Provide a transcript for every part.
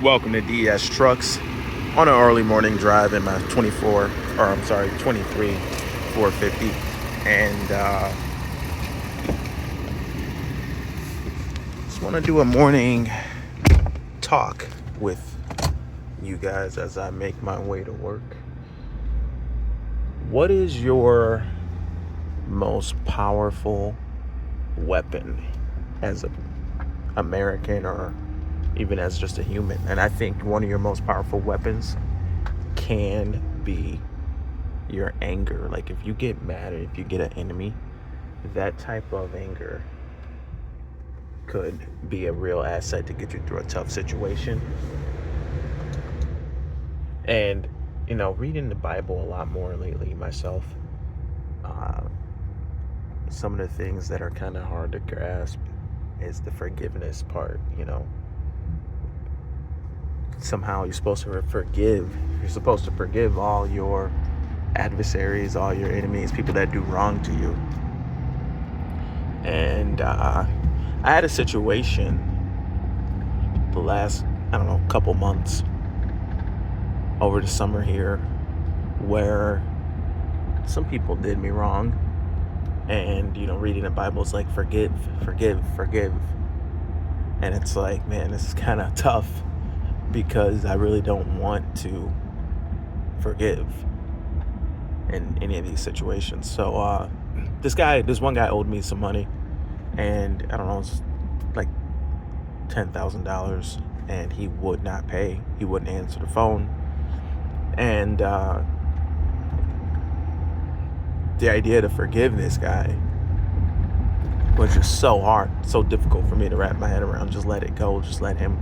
Welcome to DS Trucks on an early morning drive in my 23 450. And just want to do a morning talk with you guys as I make my way to work. What is your most powerful weapon as an American or even as just a human? And I think one of your most powerful weapons can be your anger. Like if you get mad or if you get an enemy, that type of anger could be a real asset to get you through a tough situation. And reading the Bible a lot more lately myself, some of the things that are kind of hard to grasp is the forgiveness part. Somehow you're supposed to forgive. You're supposed to forgive all your adversaries, all your enemies, people that do wrong to you. And I had a situation the last, couple months over the summer here where some people did me wrong. And, reading the Bible is like, forgive. And it's like, man, this is kind of tough because I really don't want to forgive in any of these situations. So this one guy owed me some money, and I don't know, it's like $10,000, and he would not pay. He wouldn't answer the phone. And the idea to forgive this guy was just so hard, so difficult for me to wrap my head around. Just let it go, just let him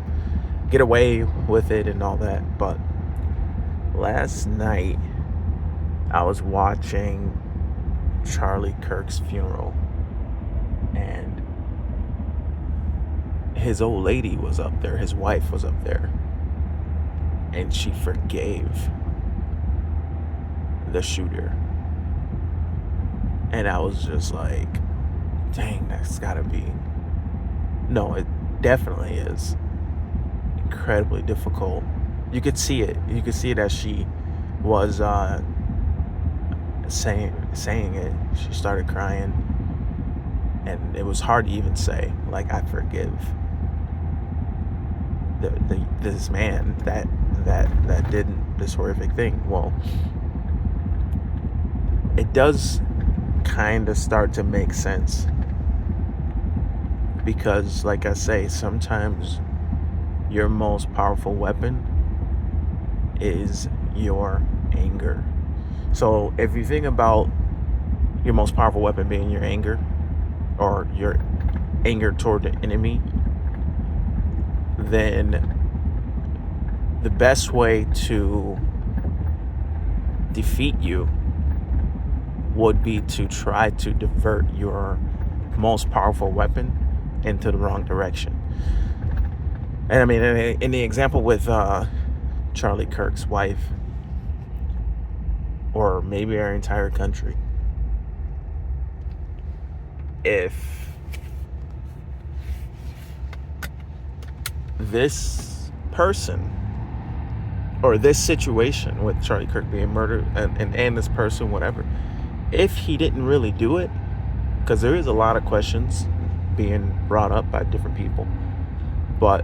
get away with it and all that. But last night I was watching Charlie Kirk's funeral, and his old lady was up there, his wife was up there, and she forgave the shooter. And I was just like, dang, that's gotta be, no, it definitely is incredibly difficult. You could see it as she was saying it. She started crying, and it was hard to even say, like, I forgive this man that did this horrific thing. Well, it does kind of start to make sense, because like I say, sometimes your most powerful weapon is your anger. So if you think about your most powerful weapon being your anger, or your anger toward the enemy, then the best way to defeat you would be to try to divert your most powerful weapon into the wrong direction. And I mean, in the example with Charlie Kirk's wife, or maybe our entire country, if this person or this situation with Charlie Kirk being murdered and this person, whatever, if he didn't really do it, because there is a lot of questions being brought up by different people, but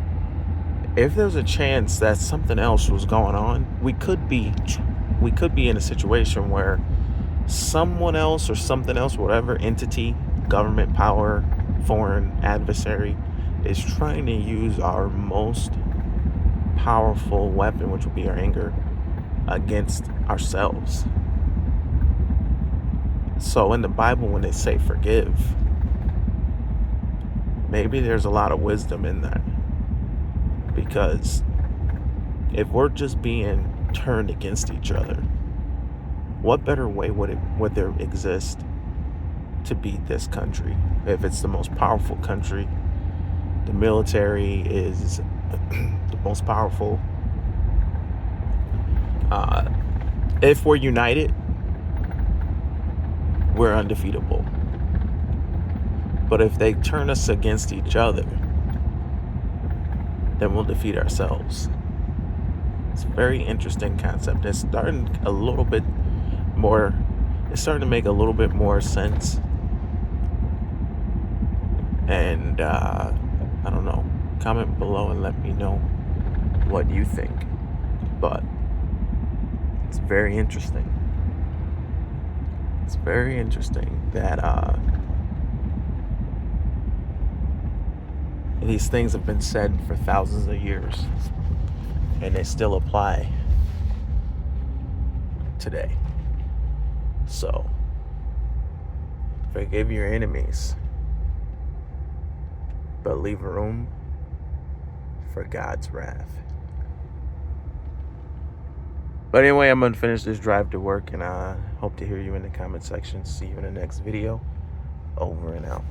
if there's a chance that something else was going on, we could be in a situation where someone else or something else, whatever entity, government, power, foreign adversary, is trying to use our most powerful weapon, which would be our anger, against ourselves. So in the Bible, when they say forgive, maybe there's a lot of wisdom in that. Because if we're just being turned against each other, what better way would there exist to beat this country? If it's the most powerful country, the military is the most powerful. If we're united, we're undefeatable. But if they turn us against each other, then we'll defeat ourselves. It's a very interesting concept. It's starting a little bit more, it's starting to make a little bit more sense. And I don't know. Comment below and let me know what you think. But it's very interesting. It's very interesting that these things have been said for thousands of years and they still apply today. So, forgive your enemies, but leave room for God's wrath. But anyway, I'm going to finish this drive to work, and I hope to hear you in the comment section. See you in the next video. Over and out.